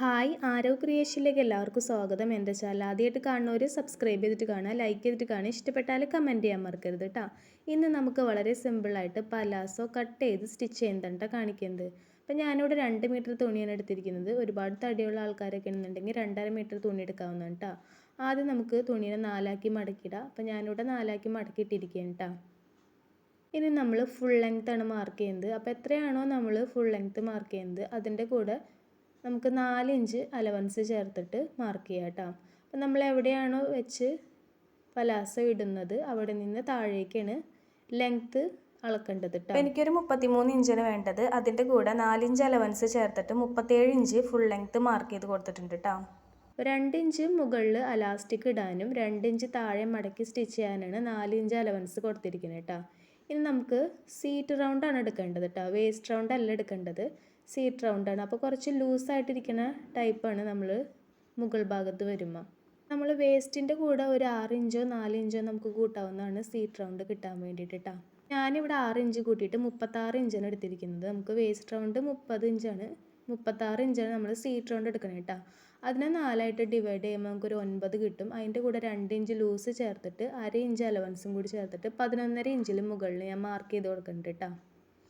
Hi Aarav ക്രിയേഷനിലേക്ക് എല്ലാവർക്കും സ്വാഗതം. എൻ്റെ ചാനൽ ആദ്യമായിട്ട് കാണുന്നവർ സബ്സ്ക്രൈബ് ചെയ്തിട്ട് കാണുക, ലൈക്ക് ചെയ്തിട്ട് കാണുക, ഇഷ്ടപ്പെട്ടാൽ കമൻറ്റ് ചെയ്യാൻ മറക്കരുത് കേട്ടോ. ഇന്ന് നമുക്ക് വളരെ സിമ്പിളായിട്ട് പലാസോ കട്ട് ചെയ്ത് സ്റ്റിച്ച് ചെയ്യുന്നതാണ് കാണിക്കുന്നത്. അപ്പോൾ ഞാനിവിടെ 2 മീറ്റർ തുണിയാണ് എടുത്തിരിക്കുന്നത്. ഒരുപാട് തടിയുള്ള ആൾക്കാരൊക്കെ ഉണ്ടെന്നുണ്ടെങ്കിൽ 2.5 മീറ്റർ തുണി എടുക്കാവുന്നതാണ് കേട്ടോ. ആദ്യം നമുക്ക് തുണിയെ 4ആക്കി മടക്കിയിടാം. അപ്പോൾ ഞാനിവിടെ 4ആക്കി മടക്കിയിട്ടിരിക്കുകയാണ് കേട്ടോ. ഇനി നമ്മൾ ഫുൾ ലെങ്ത്താണ് മാർക്ക് ചെയ്യുന്നത്. അപ്പോൾ എത്രയാണോ നമ്മൾ ഫുൾ ലെങ്ത്ത് മാർക്ക് ചെയ്യുന്നത് അതിൻ്റെ കൂടെ നമുക്ക് 4 ഇഞ്ച് അലവൻസ് ചേർത്തിട്ട് മാർക്ക് ചെയ്യാം കേട്ടോ. അപ്പം നമ്മൾ എവിടെയാണോ വെച്ച് പലാസോ ഇടുന്നത് അവിടെ നിന്ന് താഴേക്കാണ് ലെങ്ത്ത് അളക്കേണ്ടത് കേട്ടോ. എനിക്കൊരു 33 ഇഞ്ചാണ് വേണ്ടത്. അതിൻ്റെ കൂടെ 4 ഇഞ്ച് അലവൻസ് ചേർത്തിട്ട് 37 ഇഞ്ച് ഫുൾ ലെങ്ത്ത് മാർക്ക് ചെയ്ത് കൊടുത്തിട്ടുണ്ട് കേട്ടോ. 2 ഇഞ്ച് മുകളിൽ അലാസ്റ്റിക് ഇടാനും 2 ഇഞ്ച് താഴെ മടക്കി സ്റ്റിച്ച് ചെയ്യാനാണ് 4 ഇഞ്ച് അലവൻസ് കൊടുത്തിരിക്കുന്നത് കേട്ടോ. ഇനി നമുക്ക് സീറ്റ് റൗണ്ടാണ് എടുക്കേണ്ടത് കേട്ടോ. വേസ്റ്റ് റൗണ്ട് അല്ല എടുക്കേണ്ടത്, സീറ്റ് റൗണ്ടാണ്. അപ്പോൾ കുറച്ച് ലൂസായിട്ടിരിക്കുന്ന ടൈപ്പാണ് നമ്മൾ മുകൾ ഭാഗത്ത് വരുമ്പോൾ. നമ്മൾ വേസ്റ്റിൻ്റെ കൂടെ ഒരു 6 ഇഞ്ചോ 4 ഇഞ്ചോ നമുക്ക് കൂട്ടാവുന്നതാണ് സീറ്റ് റൗണ്ട് കിട്ടാൻ വേണ്ടിയിട്ട് കേട്ടോ. ഞാനിവിടെ 6 ഇഞ്ച് കൂട്ടിയിട്ട് 36 ഇഞ്ചാണ് എടുത്തിരിക്കുന്നത്. നമുക്ക് വേസ്റ്റ് റൗണ്ട് 30 ഇഞ്ചാണ്, 36 ഇഞ്ചാണ് നമ്മൾ സീറ്റ് റൗണ്ട് എടുക്കണം കേട്ടോ. അതിനെ 4ആയിട്ട് ഡിവൈഡ് ചെയ്യുമ്പോൾ നമുക്കൊരു 9 കിട്ടും. അതിൻ്റെ കൂടെ 2 ഇഞ്ച് ലൂസ് ചേർത്തിട്ട് 1/2 ഇഞ്ച് അലവൻസും കൂടി ചേർത്തിട്ട് 11.5 ഇഞ്ചിൽ മുകളിൽ ഞാൻ മാർക്ക് ചെയ്ത് കൊടുക്കുന്നുണ്ട് കേട്ടോ.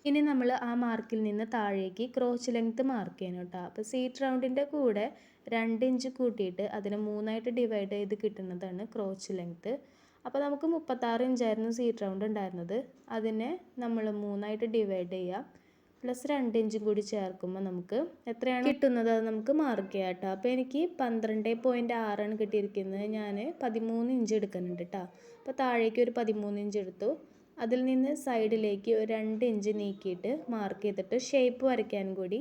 ഇനി നമ്മൾ ആ മാർക്കിൽ നിന്ന് താഴേക്ക് ക്രോച്ച് ലെങ്ത്ത് മാർക്ക് ചെയ്യണം കേട്ടോ. അപ്പോൾ സീറ്റ് റൗണ്ടിൻ്റെ കൂടെ 2 ഇഞ്ച് കൂട്ടിയിട്ട് അതിനെ 3ആയിട്ട് ഡിവൈഡ് ചെയ്ത് കിട്ടുന്നതാണ് ക്രോച്ച് ലെങ്ത്ത്. അപ്പോൾ നമുക്ക് 36 ഇഞ്ചായിരുന്നു സീറ്റ് റൗണ്ട് ഉണ്ടായിരുന്നത്. അതിനെ നമ്മൾ 3ആയിട്ട് ഡിവൈഡ് ചെയ്യുക, പ്ലസ് 2 ഇഞ്ചും കൂടി ചേർക്കുമ്പോൾ നമുക്ക് എത്രയാണ് കിട്ടുന്നത് അത് നമുക്ക് മാർക്ക് ചെയ്യാം കേട്ടോ. അപ്പോൾ എനിക്ക് 12.6 കിട്ടിയിരിക്കുന്നത്. ഞാൻ 13 ഇഞ്ച് എടുക്കുന്നുണ്ട് കേട്ടോ. അപ്പോൾ താഴേക്ക് ഒരു 13 ഇഞ്ച് എടുത്തു. അതിൽ നിന്ന് സൈഡിലേക്ക് ഒരു 2 ഇഞ്ച് നീക്കിയിട്ട് മാർക്ക് ചെയ്തിട്ട് ഷേപ്പ് വരയ്ക്കാൻ കൂടി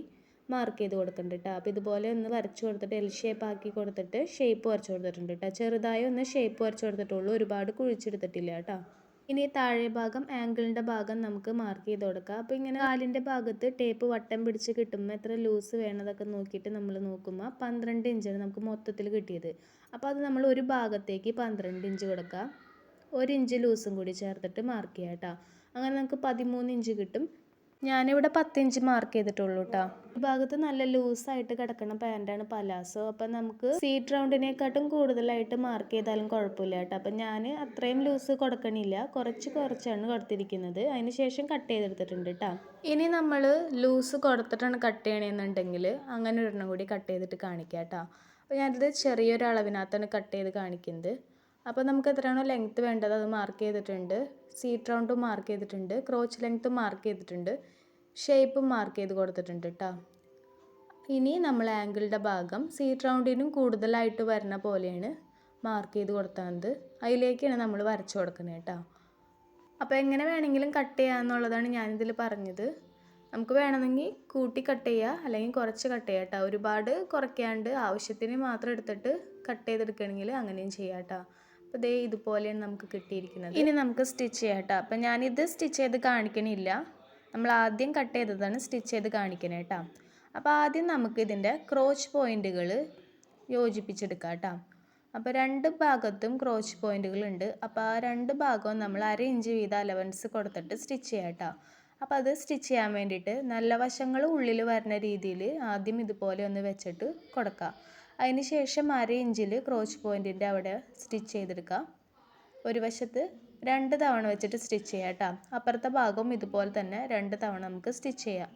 മാർക്ക് ചെയ്ത് കൊടുക്കുന്നുണ്ട് കേട്ടോ. അപ്പോൾ ഇതുപോലെ ഒന്ന് വരച്ച് കൊടുത്തിട്ട് എൽ ഷേപ്പ് ആക്കി കൊടുത്തിട്ട് ഷേപ്പ് വരച്ച് കൊടുത്തിട്ടുണ്ട് കേട്ടോ. ചെറുതായി ഒന്ന് ഷേപ്പ് വരച്ച് കൊടുത്തിട്ടുള്ളൂ, ഒരുപാട് കുഴിച്ചെടുത്തിട്ടില്ല കേട്ടോ. ഇനി താഴെ ഭാഗം ആംഗിളിൻ്റെ ഭാഗം നമുക്ക് മാർക്ക് ചെയ്ത് കൊടുക്കാം. അപ്പോൾ ഇങ്ങനെ കാലിൻ്റെ ഭാഗത്ത് ടേപ്പ് വട്ടം പിടിച്ച് കിട്ടുമ്പോൾ എത്ര ലൂസ് വേണതൊക്കെ നോക്കിയിട്ട് നമ്മൾ നോക്കുമ്പോൾ 12 ഇഞ്ചാണ് നമുക്ക് മൊത്തത്തിൽ കിട്ടിയത്. അപ്പോൾ അത് നമ്മൾ ഒരു ഭാഗത്തേക്ക് 12 ഇഞ്ച് കൊടുക്കുക, 1 ഇഞ്ച് ലൂസും കൂടി ചേർത്തിട്ട് മാർക്ക് ചെയ്യാം കേട്ടോ. അങ്ങനെ നമുക്ക് 13 ഇഞ്ച് കിട്ടും. ഞാനിവിടെ 10 ഇഞ്ച് മാർക്ക് ചെയ്തിട്ടുള്ളൂ കേട്ടോ. ഈ ഭാഗത്ത് നല്ല ലൂസായിട്ട് കിടക്കുന്ന പാൻറ്റാണ് പലാസോ. അപ്പം നമുക്ക് സീറ്റ് റൗണ്ടിനെക്കാട്ടും കൂടുതലായിട്ട് മാർക്ക് ചെയ്താലും കുഴപ്പമില്ല കേട്ടോ. അപ്പം ഞാൻ അത്രയും ലൂസ് കൊടുക്കണില്ല, കുറച്ചാണ് കൊടുത്തിരിക്കുന്നത്. അതിന് ശേഷം കട്ട് ചെയ്തെടുത്തിട്ടുണ്ട് കേട്ടോ. ഇനി നമ്മൾ ലൂസ് കൊടുത്തിട്ടാണ് കട്ട് ചെയ്യണമെന്നുണ്ടെങ്കിൽ അങ്ങനെ ഒരെണ്ണം കൂടി കട്ട് ചെയ്തിട്ട് കാണിക്കാം കേട്ടോ. അപ്പോൾ ഞാനിത് ചെറിയൊരു അളവിനകത്താണ് കട്ട് ചെയ്ത് കാണിക്കുന്നത്. അപ്പോൾ നമുക്ക് എത്രയാണോ ലെങ്ത്ത് വേണ്ടത് അത് മാർക്ക് ചെയ്തിട്ടുണ്ട്, സീറ്റ് റൗണ്ടും മാർക്ക് ചെയ്തിട്ടുണ്ട്, ക്രോച്ച് ലെങ്ത്തും മാർക്ക് ചെയ്തിട്ടുണ്ട്, ഷേപ്പും മാർക്ക് ചെയ്ത് കൊടുത്തിട്ടുണ്ട് കേട്ടോ. ഇനി നമ്മൾ ആംഗിളിൻ്റെ ഭാഗം സീറ്റ് റൗണ്ടിനും കൂടുതലായിട്ട് വരുന്ന പോലെയാണ് മാർക്ക് ചെയ്ത് കൊടുത്തത്. അതിലേക്കാണ് നമ്മൾ വരച്ച് കൊടുക്കുന്നത് കേട്ടോ. അപ്പോൾ എങ്ങനെ വേണമെങ്കിലും കട്ട് ചെയ്യാമെന്നുള്ളതാണ് ഞാനിതിൽ പറഞ്ഞത്. നമുക്ക് വേണമെങ്കിൽ കൂട്ടി കട്ട് ചെയ്യുക, അല്ലെങ്കിൽ കുറച്ച് കട്ട് ചെയ്യുക കേട്ടോ. ഒരുപാട് കുറയ്ക്കാണ്ട് ആവശ്യത്തിന് മാത്രം എടുത്തിട്ട് കട്ട് ചെയ്തെടുക്കുകയാണെങ്കിൽ അങ്ങനെയും ചെയ്യാം കേട്ടോ. അപ്പോൾ ദേ ഇതുപോലെയാണ് നമുക്ക് കിട്ടിയിരിക്കുന്നത്. ഇനി നമുക്ക് സ്റ്റിച്ച് ചെയ്യാം കേട്ടോ. അപ്പം ഞാനിത് സ്റ്റിച്ച് ചെയ്ത് കാണിക്കണില്ല, നമ്മൾ ആദ്യം കട്ട് ചെയ്തതാണ് സ്റ്റിച്ച് ചെയ്ത് കാണിക്കുന്നത് കേട്ടോ. അപ്പോൾ ആദ്യം നമുക്ക് ഇതിൻ്റെ ക്രോച്ച് പോയിൻറ്റുകൾ യോജിപ്പിച്ചെടുക്കാം കേട്ടോ. അപ്പോൾ 2 ഭാഗത്തും ക്രോച്ച് പോയിൻറ്റുകളുണ്ട്. അപ്പോൾ ആ 2 ഭാഗവും നമ്മൾ 1/2 ഇഞ്ച് വീതം അലവൻസ് കൊടുത്തിട്ട് സ്റ്റിച്ച് ചെയ്യാം കേട്ടോ. അപ്പോൾ അത് സ്റ്റിച്ച് ചെയ്യാൻ വേണ്ടിയിട്ട് നല്ല വശങ്ങൾ ഉള്ളിൽ വരുന്ന രീതിയിൽ ആദ്യം ഇതുപോലെ ഒന്ന് വെച്ചിട്ട് കൊടുക്കുക. അതിന് ശേഷം 1/2 ഇഞ്ചിൽ ക്രോച്ച് പോയിൻറ്റിൻ്റെ അവിടെ സ്റ്റിച്ച് ചെയ്തെടുക്കുക. ഒരു വശത്ത് 2 തവണ വെച്ചിട്ട് സ്റ്റിച്ച് ചെയ്യാം കേട്ടോ. അപ്പുറത്തെ ഭാഗവും ഇതുപോലെ തന്നെ 2 തവണ നമുക്ക് സ്റ്റിച്ച് ചെയ്യാം.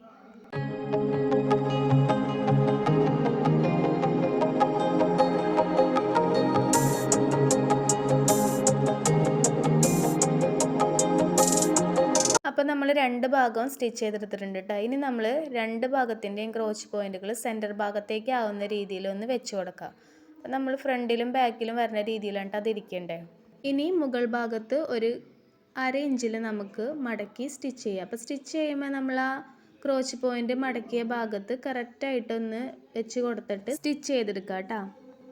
അപ്പോൾ നമ്മൾ 2 ഭാഗവും സ്റ്റിച്ച് ചെയ്തെടുത്തിട്ടുണ്ട് കേട്ടോ. ഇനി നമ്മൾ 2 ഭാഗത്തിൻ്റെയും ക്രോച്ച് പോയിൻറ്റുകൾ സെൻറ്റർ ഭാഗത്തേക്ക് ആവുന്ന രീതിയിൽ ഒന്ന് വെച്ച് കൊടുക്കുക. അപ്പോൾ നമ്മൾ ഫ്രണ്ടിലും ബാക്കിലും വരുന്ന രീതിയിലാണ് അതിരിക്കേണ്ടത്. ഇനി മുകൾ ഭാഗത്ത് ഒരു 1/2 ഇഞ്ചിൽ നമുക്ക് മടക്കി സ്റ്റിച്ച് ചെയ്യാം. അപ്പോൾ സ്റ്റിച്ച് ചെയ്യുമ്പോൾ നമ്മൾ ആ ക്രോച്ച് പോയിൻറ്റ് മടക്കിയ ഭാഗത്ത് കറക്റ്റായിട്ടൊന്ന് വെച്ച് കൊടുത്തിട്ട് സ്റ്റിച്ച് ചെയ്തെടുക്കുക കേട്ടോ.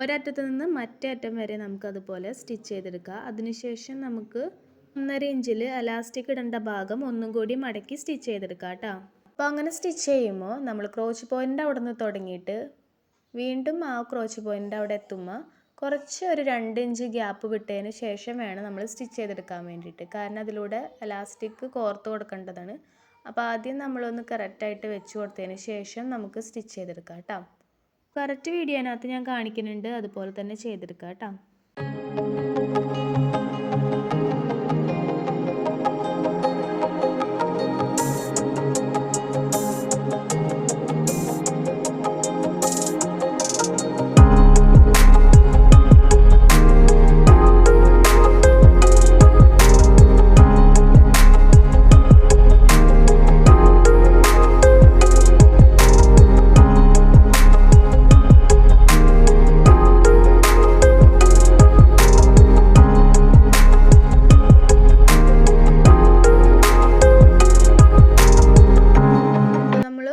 ഒരറ്റത്ത് നിന്ന് മറ്റേ അറ്റം വരെ നമുക്കതുപോലെ സ്റ്റിച്ച് ചെയ്തെടുക്കുക. അതിനുശേഷം നമുക്ക് 1.5 ഇഞ്ചിൽ അലാസ്റ്റിക് ഇടേണ്ട ഭാഗം ഒന്നും കൂടി മടക്കി സ്റ്റിച്ച് ചെയ്തെടുക്കുക കേട്ടോ. അപ്പോൾ അങ്ങനെ സ്റ്റിച്ച് ചെയ്യുമ്പോൾ നമ്മൾ ക്രോച്ച് പോയിൻ്റ് അവിടെ നിന്ന് തുടങ്ങിയിട്ട് വീണ്ടും ആ ക്രോച്ച് പോയിൻ്റ് അവിടെ എത്തുമ്പോൾ കുറച്ച് ഒരു 2 ഇഞ്ച് ഗ്യാപ്പ് വിട്ടതിന് ശേഷം വേണം നമ്മൾ സ്റ്റിച്ച് ചെയ്തെടുക്കാൻ വേണ്ടിയിട്ട്. കാരണം അതിലൂടെ എലാസ്റ്റിക് കോർത്ത് കൊടുക്കേണ്ടതാണ്. അപ്പോൾ ആദ്യം നമ്മളൊന്ന് കറക്റ്റായിട്ട് വെച്ച് കൊടുത്തതിന് ശേഷം നമുക്ക് സ്റ്റിച്ച് ചെയ്തെടുക്കാം കേട്ടോ. കറക്റ്റ് വീഡിയോനകത്ത് ഞാൻ കാണിക്കുന്നുണ്ട്, അതുപോലെ തന്നെ ചെയ്തെടുക്കുക കേട്ടോ.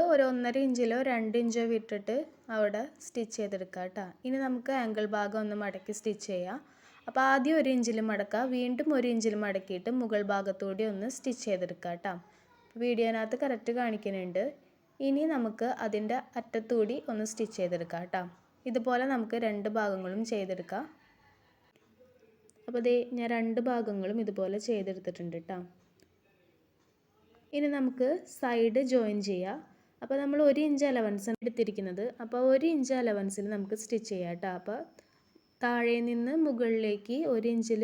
ഒരു 1.5 ഇഞ്ചിലോ 2 ഇഞ്ചോ വിട്ടിട്ട് അവിടെ സ്റ്റിച്ച് ചെയ്തെടുക്കുക കേട്ടോ. ഇനി നമുക്ക് ആംഗിൾ ഭാഗം ഒന്ന് മടക്കി സ്റ്റിച്ച് ചെയ്യാം. അപ്പോൾ ആദ്യം 1 ഇഞ്ചിൽ മടക്കുക, വീണ്ടും 1 ഇഞ്ചിൽ മടക്കിയിട്ട് മുകൾ ഭാഗത്തൂടെ ഒന്ന് സ്റ്റിച്ച് ചെയ്തെടുക്കുക കേട്ടോ. വീഡിയോനകത്ത് കറക്റ്റ് കാണിക്കുന്നുണ്ട്. ഇനി നമുക്ക് അതിൻ്റെ അറ്റത്തൂടി ഒന്ന് സ്റ്റിച്ച് ചെയ്തെടുക്കാം കേട്ടോ. ഇതുപോലെ നമുക്ക് 2 ഭാഗങ്ങളും ചെയ്തെടുക്കാം. അപ്പോൾ ഞാൻ 2 ഭാഗങ്ങളും ഇതുപോലെ ചെയ്തെടുത്തിട്ടുണ്ട് കേട്ടോ. ഇനി നമുക്ക് സൈഡ് ജോയിൻ ചെയ്യാം. അപ്പോൾ നമ്മൾ 1 ഇഞ്ച് അലവൻസ് എടുത്തിരിക്കുന്നത്. അപ്പോൾ 1 ഇഞ്ച് അലവൻസിൽ നമുക്ക് സ്റ്റിച്ച് ചെയ്യാം കേട്ടോ. അപ്പോൾ താഴെ നിന്ന് മുകളിലേക്ക് 1 ഇഞ്ചിൽ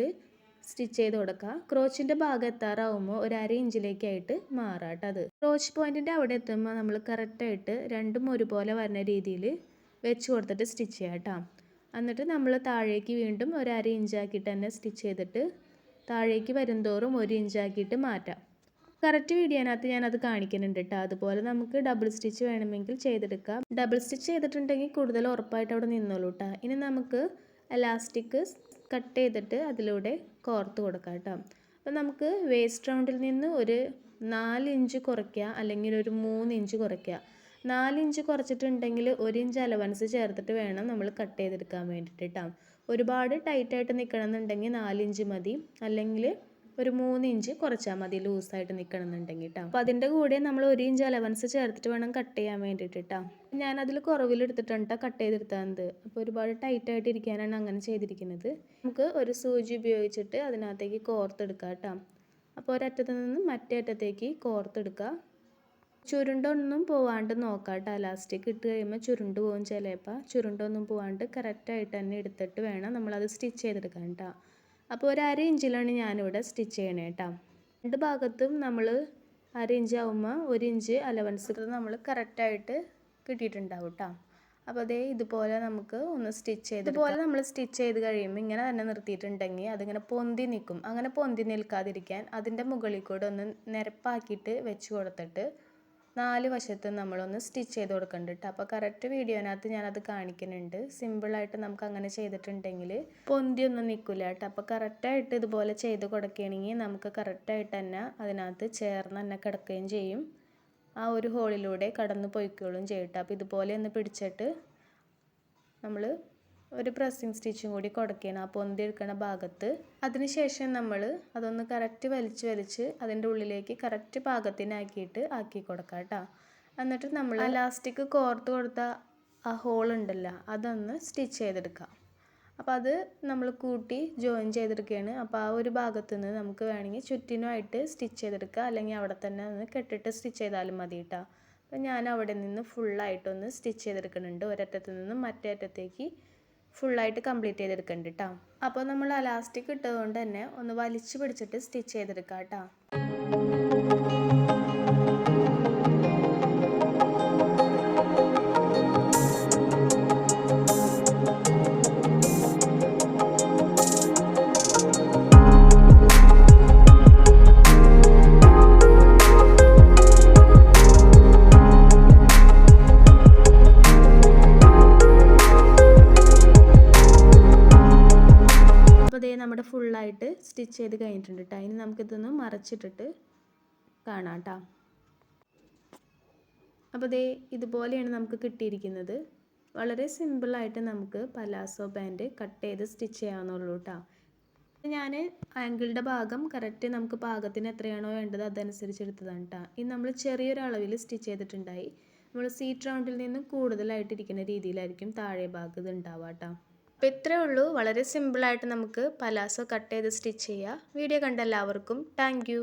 സ്റ്റിച്ച് ചെയ്ത് കൊടുക്കുക. ക്രോച്ചിൻ്റെ ഭാഗം എത്താറാവുമ്പോൾ 1/2 ഇഞ്ചിലേക്കായിട്ട് മാറാം കേട്ടോ. അത് ക്രോച്ച് പോയിൻറ്റിൻ്റെ അവിടെ എത്തുമ്പോൾ നമ്മൾ കറക്റ്റായിട്ട് രണ്ടും ഒരുപോലെ വരുന്ന രീതിയിൽ വെച്ച് കൊടുത്തിട്ട് സ്റ്റിച്ച് ചെയ്യാം കേട്ടോ. എന്നിട്ട് നമ്മൾ താഴേക്ക് വീണ്ടും 1/2 ഇഞ്ചാക്കിയിട്ട് തന്നെ സ്റ്റിച്ച് ചെയ്തിട്ട് താഴേക്ക് വരുംതോറും 1 ഇഞ്ചാക്കിയിട്ട് മാറ്റാം. കറക്റ്റ് വീഡിയോനകത്ത് ഞാനത് കാണിക്കുന്നുണ്ട് കേട്ടോ. അതുപോലെ നമുക്ക് ഡബിൾ സ്റ്റിച്ച് വേണമെങ്കിൽ ചെയ്തെടുക്കാം. ഡബിൾ സ്റ്റിച്ച് ചെയ്തിട്ടുണ്ടെങ്കിൽ കൂടുതൽ ഉറപ്പായിട്ട് അവിടെ നിന്നോളൂ കേട്ടോ. ഇനി നമുക്ക് എലാസ്റ്റിക് കട്ട് ചെയ്തിട്ട് അതിലൂടെ കോർത്ത് കൊടുക്കാം കേട്ടോ. അപ്പോൾ നമുക്ക് വേസ്റ്റ് റൗണ്ടിൽ നിന്ന് ഒരു 4 ഇഞ്ച് കുറയ്ക്കുക, അല്ലെങ്കിൽ ഒരു 3 ഇഞ്ച് കുറയ്ക്കുക. 4 ഇഞ്ച് കുറച്ചിട്ടുണ്ടെങ്കിൽ 1 ഇഞ്ച് അലവൻസ് ചേർത്തിട്ട് വേണം നമ്മൾ കട്ട് ചെയ്തെടുക്കാൻ വേണ്ടിയിട്ട് കേട്ടോ. ഒരുപാട് ടൈറ്റായിട്ട് നിൽക്കണമെന്നുണ്ടെങ്കിൽ 4 ഇഞ്ച് മതി, അല്ലെങ്കിൽ ഒരു 3 ഇഞ്ച് കുറച്ചാൽ മതി ലൂസായിട്ട് നിൽക്കണമെന്നുണ്ടെങ്കിൽ കേട്ടോ. അപ്പോൾ അതിൻ്റെ കൂടെ നമ്മൾ 1 ഇഞ്ച് അലവൻസ് ചേർത്തിട്ട് വേണം കട്ട് ചെയ്യാൻ വേണ്ടിയിട്ട് കേട്ടോ. ഞാനതിൽ കുറവിലെടുത്തിട്ടാണ് കേട്ടോ കട്ട് ചെയ്തെടുത്തത്. അപ്പോൾ ഒരുപാട് ടൈറ്റായിട്ട് ഇരിക്കാനാണ് അങ്ങനെ ചെയ്തിരിക്കുന്നത്. നമുക്ക് ഒരു സൂചി ഉപയോഗിച്ചിട്ട് അതിനകത്തേക്ക് കോർത്തെടുക്കാം കേട്ടോ. അപ്പോൾ ഒരറ്റത്ത് നിന്ന് മറ്റേ അറ്റത്തേക്ക് കോർത്തെടുക്കുക. ചുരുണ്ടൊന്നും പോവാണ്ട് നോക്കാം കേട്ടോ. എലാസ്റ്റിക് ഇട്ട് കഴിയുമ്പോൾ ചുരുണ്ട് പോകും ചിലപ്പോൾ. ചുരുണ്ടൊന്നും പോവാണ്ട് കറക്റ്റായിട്ട് തന്നെ എടുത്തിട്ട് വേണം നമ്മളത് സ്റ്റിച്ച് ചെയ്തെടുക്കാൻ കേട്ടോ. അപ്പോൾ 1/2 ഇഞ്ചിലാണ് ഞാനിവിടെ സ്റ്റിച്ച് ചെയ്യണേ കേട്ടോ. 2 ഭാഗത്തും നമ്മൾ 1/2 ഇഞ്ച് ആകുമ്പോൾ 1 ഇഞ്ച് അലവൻസ് നമ്മൾ കറക്റ്റായിട്ട് കിട്ടിയിട്ടുണ്ടാവും കേട്ടോ. അപ്പോൾ ഇതുപോലെ നമുക്ക് ഒന്ന് സ്റ്റിച്ച് ചെയ്ത് ഇതുപോലെ നമ്മൾ സ്റ്റിച്ച് ചെയ്ത് കഴിയുമ്പോൾ ഇങ്ങനെ തന്നെ നിർത്തിയിട്ടുണ്ടെങ്കിൽ അതിങ്ങനെ പൊന്തി നിൽക്കും. അങ്ങനെ പൊന്തി നിൽക്കാതിരിക്കാൻ അതിൻ്റെ മുകളിൽ കൂടെ ഒന്ന് നിരപ്പാക്കിയിട്ട് വെച്ച് കൊടുത്തിട്ട് 4 വശത്തും നമ്മളൊന്ന് സ്റ്റിച്ച് ചെയ്ത് കൊടുക്കുന്നുണ്ട് കേട്ടോ. അപ്പോൾ കറക്റ്റ് വീഡിയോനകത്ത് ഞാനത് കാണിക്കുന്നുണ്ട്. സിമ്പിളായിട്ട് നമുക്ക് അങ്ങനെ ചെയ്തിട്ടുണ്ടെങ്കിൽ പൊന്തിയൊന്നും നിൽക്കില്ല കേട്ടോ. അപ്പോൾ കറക്റ്റായിട്ട് ഇതുപോലെ ചെയ്ത് കൊടുക്കുകയാണെങ്കിൽ നമുക്ക് കറക്റ്റായിട്ട് തന്നെ അതിനകത്ത് ചേർന്ന് തന്നെ കിടക്കുകയും ചെയ്യും. ആ ഒരു ഹോളിലൂടെ കടന്നു പോയിക്കോളും ചെയ്യും കേട്ടോ. അപ്പോൾ ഇതുപോലെ ഒന്ന് പിടിച്ചിട്ട് നമ്മൾ ഒരു പ്രസ്സിങ് സ്റ്റിച്ചും കൂടി കൊടുക്കണം ആ പൊന്തി എടുക്കുന്ന ഭാഗത്ത്. അതിനുശേഷം നമ്മൾ അതൊന്ന് കറക്റ്റ് വലിച്ച് അതിൻ്റെ ഉള്ളിലേക്ക് കറക്റ്റ് പാകത്തിനാക്കിയിട്ട് ആക്കി കൊടുക്കാം കേട്ടോ. എന്നിട്ട് നമ്മൾ എലാസ്റ്റിക് കോർത്ത് കൊടുത്ത ആ ഹോൾ ഉണ്ടല്ലോ അതൊന്ന് സ്റ്റിച്ച് ചെയ്തെടുക്കാം. അപ്പോൾ അത് നമ്മൾ കൂട്ടി ജോയിൻ ചെയ്തെടുക്കുകയാണ്. അപ്പോൾ ആ ഒരു ഭാഗത്ത് നിന്ന് നമുക്ക് വേണമെങ്കിൽ ചുറ്റിനുമായിട്ട് സ്റ്റിച്ച് ചെയ്തെടുക്കുക, അല്ലെങ്കിൽ അവിടെ തന്നെ ഒന്ന് കെട്ടിട്ട് സ്റ്റിച്ച് ചെയ്താലും മതി കേട്ടോ. അപ്പോൾ ഞാൻ അവിടെ നിന്ന് ഫുള്ളായിട്ടൊന്ന് സ്റ്റിച്ച് ചെയ്തെടുക്കുന്നുണ്ട്. ഒരറ്റത്ത് നിന്നും മറ്റേ അറ്റത്തേക്ക് ഫുള്ളായിട്ട് കംപ്ലീറ്റ് ചെയ്തെടുക്കുന്നുണ്ട് കേട്ടോ. അപ്പോൾ നമ്മൾ എലാസ്റ്റിക് ഇട്ടതുകൊണ്ട് തന്നെ ഒന്ന് വലിച്ചു പിടിച്ചിട്ട് സ്റ്റിച്ച് ചെയ്തെടുക്കാം കേട്ടോ. നമ്മുടെ ഫുള്ളായിട്ട് സ്റ്റിച്ച് ചെയ്ത് കഴിഞ്ഞിട്ടുണ്ട് കേട്ടോ. ഇനി നമുക്കിതൊന്ന് മറച്ചിട്ടിട്ട് കാണാം കേട്ടോ. അപ്പോൾ ഇതുപോലെയാണ് നമുക്ക് കിട്ടിയിരിക്കുന്നത്. വളരെ സിമ്പിളായിട്ട് നമുക്ക് പലാസോ പാൻറ്റ് കട്ട് ചെയ്ത് സ്റ്റിച്ച് ചെയ്യാവുന്നുള്ളൂ കേട്ടോ. ഞാൻ ആംഗിളുടെ ഭാഗം കറക്റ്റ് നമുക്ക് പാകത്തിന് എത്രയാണോ വേണ്ടത് അതനുസരിച്ച് എടുത്തതാണ് കേട്ടോ. ഇനി നമ്മൾ ചെറിയൊരു അളവിൽ സ്റ്റിച്ച് ചെയ്തിട്ടുണ്ടായി. നമ്മൾ സീറ്റ് റൗണ്ടിൽ നിന്നും കൂടുതലായിട്ടിരിക്കുന്ന രീതിയിലായിരിക്കും താഴെ ഭാഗം ഇത് ഉണ്ടാവുക കേട്ടോ. അപ്പോൾ ഇത്രയേ ഉള്ളൂ. വളരെ സിമ്പിളായിട്ട് നമുക്ക് പലാസോ കട്ട് ചെയ്ത് സ്റ്റിച്ച് ചെയ്യാം. വീഡിയോ കണ്ട എല്ലാവർക്കും താങ്ക് യു.